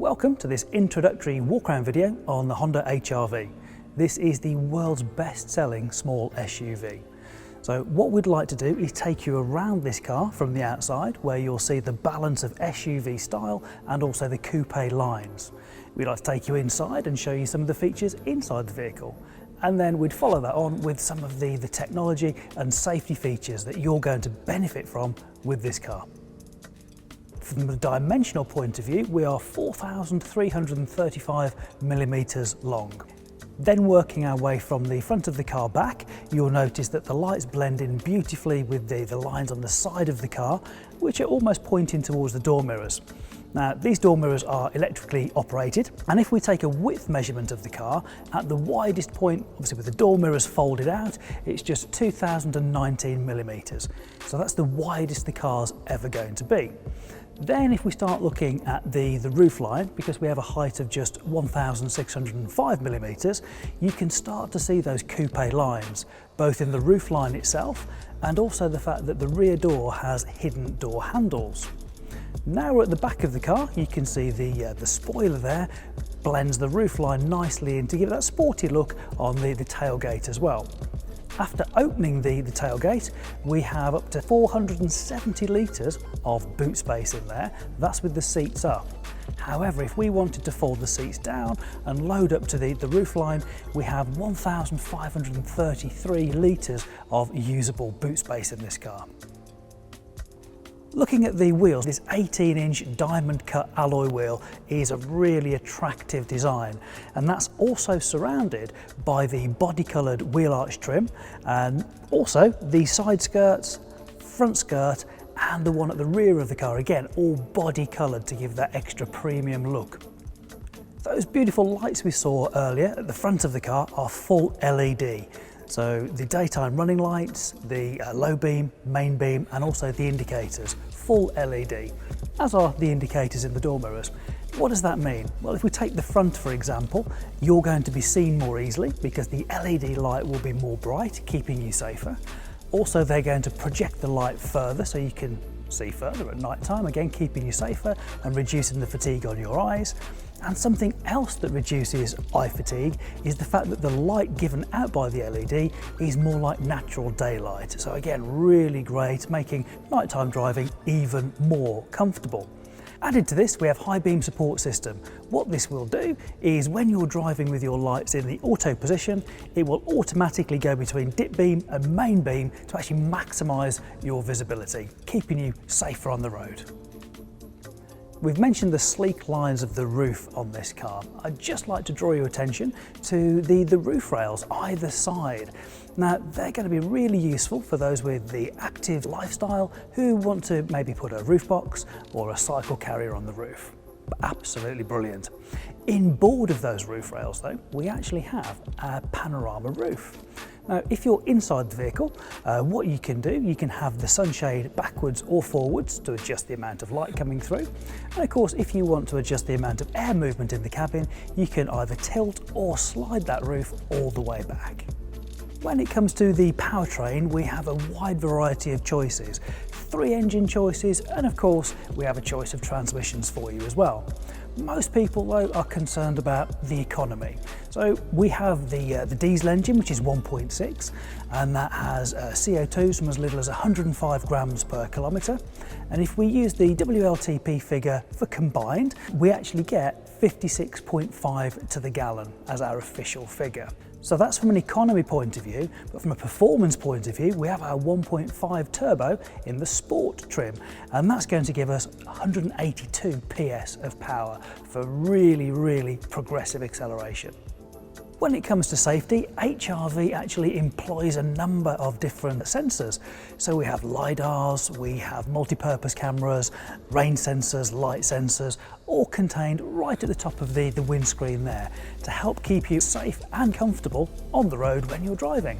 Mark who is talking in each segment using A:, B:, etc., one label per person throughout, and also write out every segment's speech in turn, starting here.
A: Welcome to this introductory walk-around video on the Honda HRV. This is the world's best-selling small SUV. So what we'd like to do is take you around this car from the outside, where you'll see the balance of SUV style and also the coupe lines. We'd like to take you inside and show you some of the features inside the vehicle. And then we'd follow that on with some of the technology and safety features that you're going to benefit from with this car. From the dimensional point of view, we are 4,335 millimeters long. Then working our way from the front of the car back, you'll notice that the lights blend in beautifully with the lines on the side of the car, which are almost pointing towards the door mirrors. Now, these door mirrors are electrically operated, and if we take a width measurement of the car, at the widest point, obviously with the door mirrors folded out, it's just 2,019 millimeters. So that's the widest the car's ever going to be. Then if we start looking at the roof line, because we have a height of just 1,605 millimeters, you can start to see those coupe lines, both in the roof line itself and also the fact that the rear door has hidden door handles. Now we're at the back of the car, you can see the spoiler there blends the roof line nicely in to give it that sporty look on the tailgate as well. After opening the tailgate, we have up to 470 litres of boot space in there. That's with the seats up. However, if we wanted to fold the seats down and load up to the roof line, we have 1,533 litres of usable boot space in this car. Looking at the wheels, this 18-inch diamond cut alloy wheel is a really attractive design, and that's also surrounded by the body coloured wheel arch trim and also the side skirts, front skirt and the one at the rear of the car, again all body coloured to give that extra premium look. Those beautiful lights we saw earlier at the front of the car are full LED. So the daytime running lights, the low beam, main beam and also the indicators, full LED, as are the indicators in the door mirrors. What does that mean? Well, if we take the front for example, you're going to be seen more easily because the LED light will be more bright, keeping you safer. Also, they're going to project the light further so you can see further at night time, again keeping you safer and reducing the fatigue on your eyes. And something else that reduces eye fatigue is the fact that the light given out by the LED is more like natural daylight. So again, really great, making nighttime driving even more comfortable. Added to this, we have high beam support system. What this will do is when you're driving with your lights in the auto position, it will automatically go between dip beam and main beam to actually maximise your visibility, keeping you safer on the road. We've mentioned the sleek lines of the roof on this car. I'd just like to draw your attention to the roof rails either side. Now, they're going to be really useful for those with the active lifestyle who want to maybe put a roof box or a cycle carrier on the roof. Absolutely brilliant. Inboard of those roof rails though, we actually have a panorama roof. Now, if you're inside the vehicle, what you can do, you can have the sunshade backwards or forwards to adjust the amount of light coming through. And of course, if you want to adjust the amount of air movement in the cabin, you can either tilt or slide that roof all the way back. When it comes to the powertrain, we have a wide variety of choices. 3 engine choices, and of course, we have a choice of transmissions for you as well. Most people though are concerned about the economy. So we have the diesel engine, which is 1.6, and that has CO2s from as little as 105 grams per kilometre. And if we use the WLTP figure for combined, we actually get 56.5 to the gallon as our official figure. So that's from an economy point of view, but from a performance point of view, we have our 1.5 turbo in the sport trim, and that's going to give us 182 PS of power for really, really progressive acceleration. When it comes to safety, HRV actually employs a number of different sensors. So we have LiDARs, we have multi-purpose cameras, rain sensors, light sensors, all contained right at the top of the windscreen there to help keep you safe and comfortable on the road when you're driving.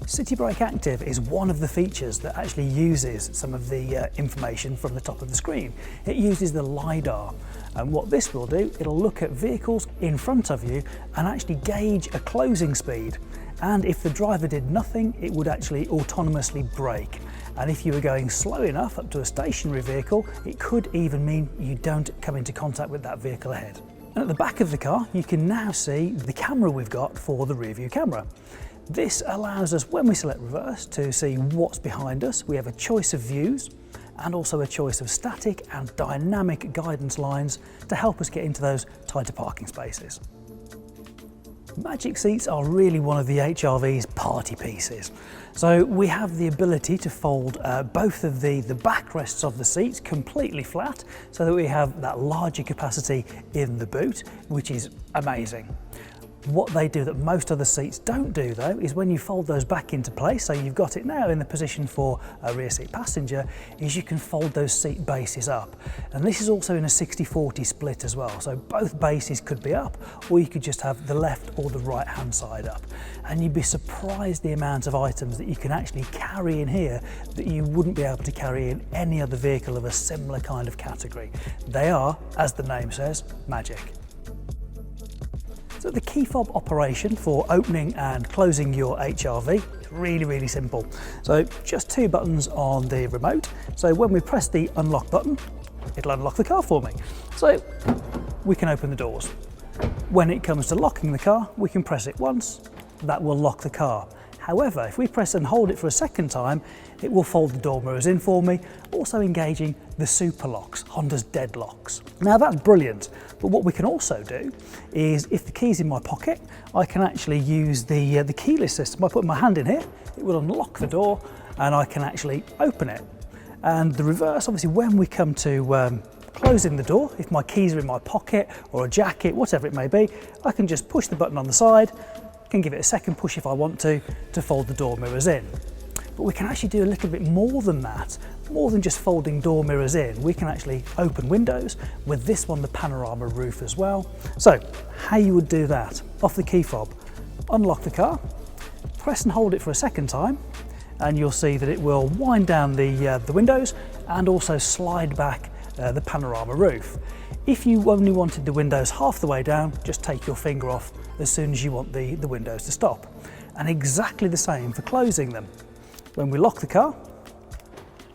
A: City Brake Active is one of the features that actually uses some of the information from the top of the screen. It uses the LiDAR, and what this will do, it'll look at vehicles in front of you and actually gauge a closing speed. And if the driver did nothing, it would actually autonomously brake. And if you were going slow enough up to a stationary vehicle, it could even mean you don't come into contact with that vehicle ahead. And at the back of the car, you can now see the camera we've got for the rear view camera. This allows us, when we select reverse, to see what's behind us. We have a choice of views and also a choice of static and dynamic guidance lines to help us get into those tighter parking spaces. Magic seats are really one of the HRV's party pieces. So we have the ability to fold both of the backrests of the seats completely flat so that we have that larger capacity in the boot, which is amazing. What they do that most other seats don't do though is when you fold those back into place, so you've got it now in the position for a rear seat passenger, is you can fold those seat bases up. And this is also in a 60-40 split as well, so both bases could be up, or you could just have the left or the right hand side up. And you'd be surprised the amount of items that you can actually carry in here that you wouldn't be able to carry in any other vehicle of a similar kind of category. They are, as the name says, magic. So the key fob operation for opening and closing your HRV is really simple. So just 2 buttons on the remote. So when we press the unlock button, it'll unlock the car for me. So we can open the doors. When it comes to locking the car, we can press it once, that will lock the car. However, if we press and hold it for a second time, it will fold the door mirrors in for me, also engaging the super locks, Honda's dead locks. Now that's brilliant, but what we can also do is, if the key's in my pocket, I can actually use the keyless system. I put my hand in here, it will unlock the door, and I can actually open it. And the reverse, obviously, when we come to closing the door, if my keys are in my pocket or a jacket, whatever it may be, I can just push the button on the side, can give it a second push if I want to fold the door mirrors in. But we can actually do a little bit more than that, more than just folding door mirrors in. We can actually open windows, with this one the panorama roof as well. So how you would do that: off the key fob, unlock the car, press and hold it for a second time, and you'll see that it will wind down the windows and also slide back the panorama roof. If you only wanted the windows half the way down, just take your finger off as soon as you want the windows to stop. And exactly the same for closing them. When we lock the car,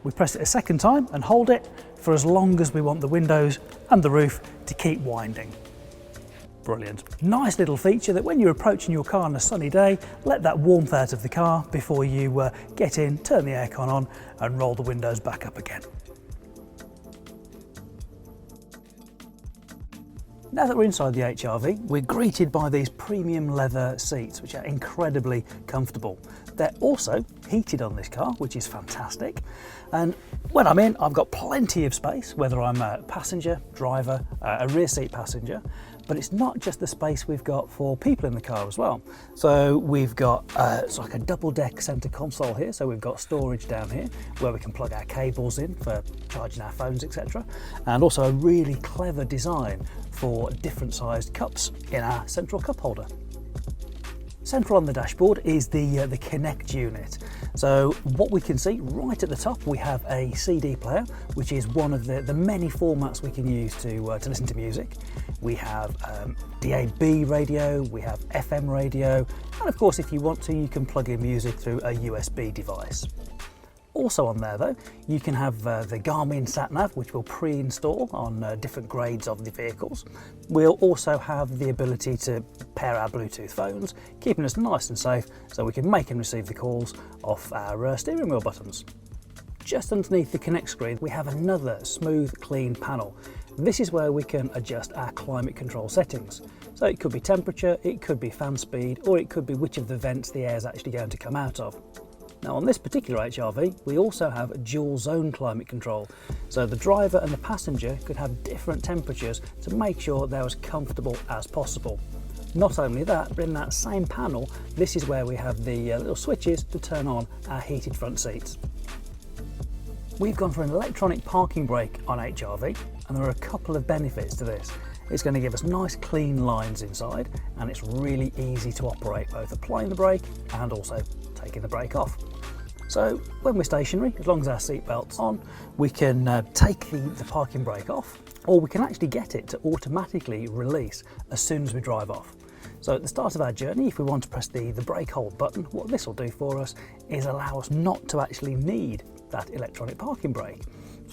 A: we press it a second time and hold it for as long as we want the windows and the roof to keep winding. Brilliant. Nice little feature that when you're approaching your car on a sunny day, let that warmth out of the car before you get in, turn the aircon on and roll the windows back up again. Now that we're inside the HRV, we're greeted by these premium leather seats, which are incredibly comfortable. They're also heated on this car, which is fantastic. And when I'm in, I've got plenty of space, whether I'm a passenger, driver, a rear seat passenger. But it's not just the space we've got for people in the car as well. So we've got it's like a double deck center console here. So we've got storage down here where we can plug our cables in for charging our phones, etc. And also a really clever design for different sized cups in our central cup holder. Central on the dashboard is the Connect unit. So what we can see right at the top, we have a CD player, which is one of the many formats we can use to listen to music. We have DAB radio, we have FM radio, and of course if you want to, you can plug in music through a USB device. Also on there though, you can have the Garmin sat-nav, which we'll pre-install on different grades of the vehicles. We'll also have the ability to pair our Bluetooth phones, keeping us nice and safe so we can make and receive the calls off our steering wheel buttons. Just underneath the Connect screen, we have another smooth, clean panel. This is where we can adjust our climate control settings. So it could be temperature, it could be fan speed, or it could be which of the vents the air is actually going to come out of. Now on this particular HRV, we also have dual zone climate control. So the driver and the passenger could have different temperatures to make sure they're as comfortable as possible. Not only that, but in that same panel, this is where we have the little switches to turn on our heated front seats. We've gone for an electronic parking brake on HRV, and there are a couple of benefits to this. It's going to give us nice clean lines inside, and it's really easy to operate, both applying the brake and also taking the brake off. So when we're stationary, as long as our seat belt's on, we can take the parking brake off, or we can actually get it to automatically release as soon as we drive off. So at the start of our journey, if we want to press the brake hold button, what this will do for us is allow us not to actually need that electronic parking brake.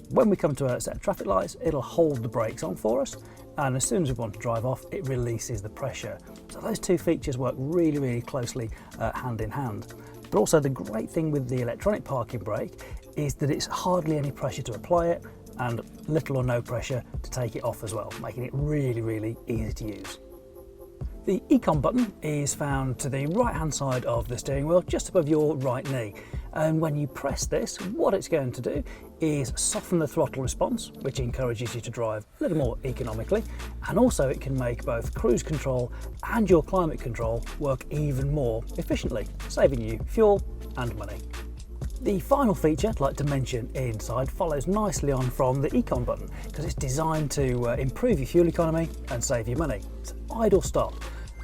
A: When we come to a set of traffic lights, it'll hold the brakes on for us, and as soon as we want to drive off, it releases the pressure. So those two features work really, really closely hand in hand. But also the great thing with the electronic parking brake is that it's hardly any pressure to apply it and little or no pressure to take it off as well, making it really, really easy to use. The Econ button is found to the right hand side of the steering wheel, just above your right knee. And when you press this, what it's going to do is soften the throttle response, which encourages you to drive a little more economically. And also it can make both cruise control and your climate control work even more efficiently, saving you fuel and money. The final feature I'd like to mention inside follows nicely on from the Econ button because it's designed to improve your fuel economy and save you money. It's idle stop.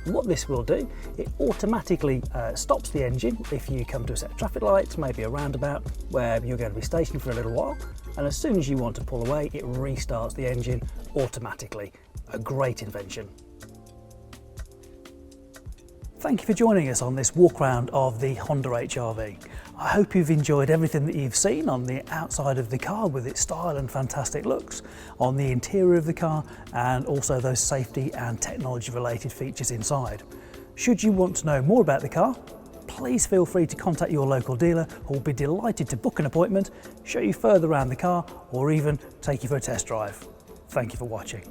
A: And what this will do, it automatically stops the engine if you come to a set of traffic lights, maybe a roundabout where you're going to be stationed for a little while, and as soon as you want to pull away, it restarts the engine automatically. A great invention. Thank you for joining us on this walk around of the Honda HRV. I hope you've enjoyed everything that you've seen on the outside of the car with its style and fantastic looks, on the interior of the car, and also those safety and technology related features inside. Should you want to know more about the car, please feel free to contact your local dealer who will be delighted to book an appointment, show you further around the car, or even take you for a test drive. Thank you for watching.